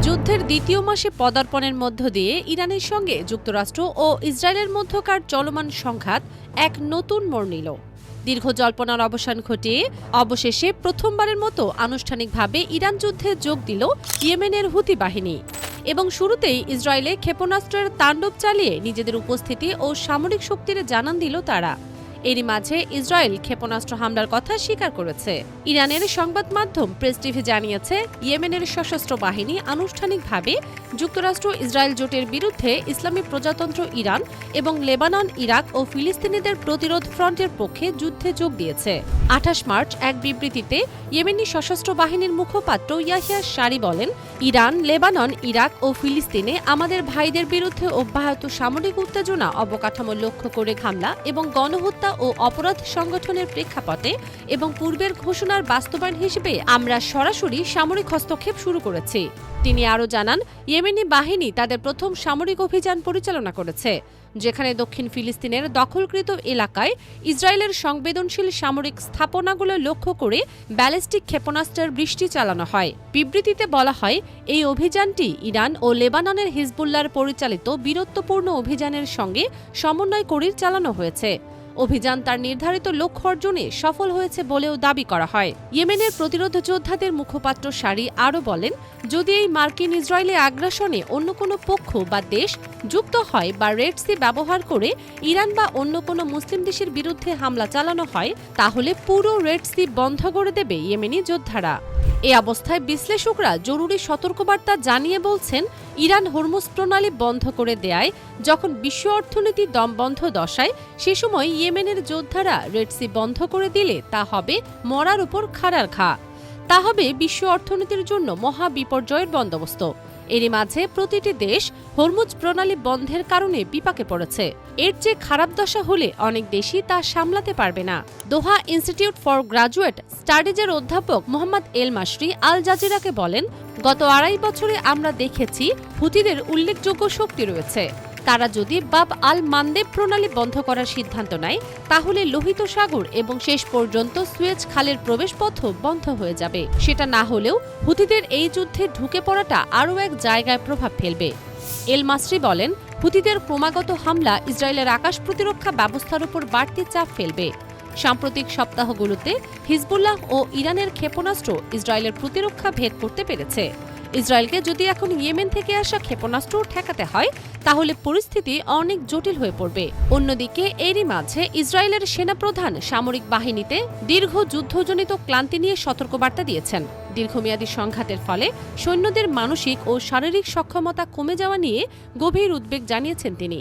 যুদ্ধের দ্বিতীয় মাসে পদার্পণের মধ্য দিয়ে ইরানের সঙ্গে যুক্তরাষ্ট্র ও ইসরায়েলের মধ্যকার চলমান সংঘাত এক নতুন মোড় নিল। দীর্ঘ জল্পনার অবসান ঘটিয়ে অবশেষে প্রথমবারের মতো আনুষ্ঠানিকভাবে ইরান যুদ্ধে যোগ দিল ইয়েমেনের হুতি বাহিনী এবং শুরুতেই ইসরায়েলে ক্ষেপণাস্ত্রের তাণ্ডব চালিয়ে নিজেদের উপস্থিতি ও সামরিক শক্তির জানান দিল তারা। এরই মাঝে ইসরায়েল ক্ষেপণাস্ত্র হামলার কথা স্বীকার করেছে। ইরানের সংবাদ মাধ্যম প্রেস টিভি জানিয়েছে, ইয়েমেনের সশস্ত্র বাহিনী আনুষ্ঠানিকভাবে যুক্তরাষ্ট্র ইসরায়েল জোটের বিরুদ্ধে ইসলামী প্রজাতন্ত্র ইরান এবং লেবানন, ইরাক ও ফিলিস্তিনিদের প্রতিরোধ ফ্রন্টের পক্ষে যুদ্ধে যোগ দিয়েছে। ২৮ মার্চ এক বিবৃতিতে ইয়েমেনি সশস্ত্র বাহিনীর মুখপাত্র ইয়াহিয়া সারি বলেন, ইরান, লেবানন, ইরাক ও ফিলিস্তিনে আমাদের ভাইদের বিরুদ্ধে অব্যাহত সামরিক উত্তেজনা, অবকাঠামো লক্ষ্য করে হামলা এবং গণহত্যা ও অপরাধ সংগঠনের প্রেক্ষাপটে এবং পূর্বের ঘোষণার বাস্তবায়ন হিসেবে আমরা সরাসরি সামরিক হস্তক্ষেপ শুরু করেছি। তিনি আরও জানান, ইয়েমেনি বাহিনী তাদের প্রথম সামরিক অভিযান পরিচালনা করেছে, যেখানে দক্ষিণ ফিলিস্তিনের দখলকৃত এলাকায় ইসরায়েলের সংবেদনশীল সামরিক স্থাপনাগুলো লক্ষ্য করে ব্যালিস্টিক ক্ষেপণাস্ত্রের বৃষ্টি চালানো হয়। বিবৃতিতে বলা হয়, এই অভিযানটি ইরান ও লেবাননের হিজবুল্লাহর পরিচালিত বীরত্বপূর্ণ অভিযানের সঙ্গে সমন্বয় করে চালানো হয়েছে। অভিযান তার নির্ধারিত লক্ষ্য অর্জনে সফল হয়েছে বলেও দাবি করা হয়। ইয়েমেনের প্রতিরোধ যোদ্ধাদের মুখপাত্র সারি আরও বলেন, যদি এই মার্কিন ইসরায়েলি আগ্রাসনে অন্য কোনো পক্ষ বা দেশ যুক্ত হয় বা রেড সি ব্যবহার করে ইরান বা অন্য কোনো মুসলিম দেশের বিরুদ্ধে হামলা চালানো হয়, তাহলে পুরো রেড সি বন্ধ করে দেবে ইয়েমেনি যোদ্ধারা। এ অবস্থায় বিশ্লেষকরা জরুরি সতর্কবার্তা জানিয়ে বলছেন, ইরান হরমুজ প্রণালী বন্ধ করে দেয় যখন বিশ্ব অর্থনীতি দমবন্ধ দশায়, সে সময় ইয়েমেনের যোদ্ধারা রেড সি বন্ধ করে দিলে তা হবে মরার উপর খাড়ার ঘা। তা হবে বিশ্ব অর্থনীতির জন্য মহা বিপর্যয়ের বন্দোবস্ত। এরই মাঝে প্রতিটি দেশ হরমুজ প্রণালী বন্ধের কারণে বিপাকে পড়েছে। এর চেয়ে খারাপ দশা হলে অনেক দেশই তা সামলাতে পারবে না। দোহা ইনস্টিটিউট ফর গ্রাজুয়েট স্টাডিজের অধ্যাপক মোহাম্মদ এল মাসরি আল জাজিরাকে বলেন, গত ২.৫ বছরে আমরা দেখেছি হুতিদের উল্লেখযোগ্য শক্তি রয়েছে। তারা যদি বাব আল মান্দেব প্রণালী বন্ধ করার সিদ্ধান্ত নেয়, তাহলে লোহিত সাগর এবং শেষ পর্যন্ত সুয়েজ খালের প্রবেশপথও বন্ধ হয়ে যাবে। সেটা না হলেও হুতিদের এই যুদ্ধে ঢুকে পড়াটা আরও এক জায়গায় প্রভাব ফেলবে। এল মাসরি বলেন, হুতিদের ক্রমাগত হামলা ইসরায়েলের আকাশ প্রতিরক্ষা ব্যবস্থার উপর বাড়তি চাপ ফেলবে। সাম্প্রতিক সপ্তাহগুলোতে হিজবুল্লাহ ও ইরানের ক্ষেপণাস্ত্র ইসরায়েলের প্রতিরক্ষা ভেদ করতে পেরেছে। ইসরায়েলকে যদি এখন ইয়েমেন থেকে আসা ক্ষেপণাস্ত্র ঠেকাতে হয়, তাহলে পরিস্থিতি অনেক জটিল হয়ে পড়বে। অন্যদিকে এরই মাঝে ইসরায়েলের সেনাপ্রধান সামরিক বাহিনীতে দীর্ঘ যুদ্ধজনিত ক্লান্তি নিয়ে সতর্কবার্তা দিয়েছেন। দীর্ঘমেয়াদী সংঘাতের ফলে সৈন্যদের মানসিক ও শারীরিক সক্ষমতা কমে যাওয়া নিয়ে গভীর উদ্বেগ জানিয়েছেন তিনি।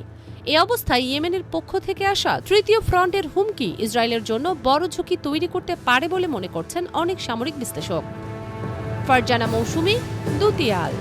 এ অবস্থায় ইয়েমেনের পক্ষ থেকে আসা তৃতীয় ফ্রন্টের হুমকি ইসরায়েলের জন্য বড় ঝুঁকি তৈরি করতে পারে বলে মনে করছেন অনেক সামরিক বিশ্লেষক। ফারজানা মৌসুমী, দুতিয়াল।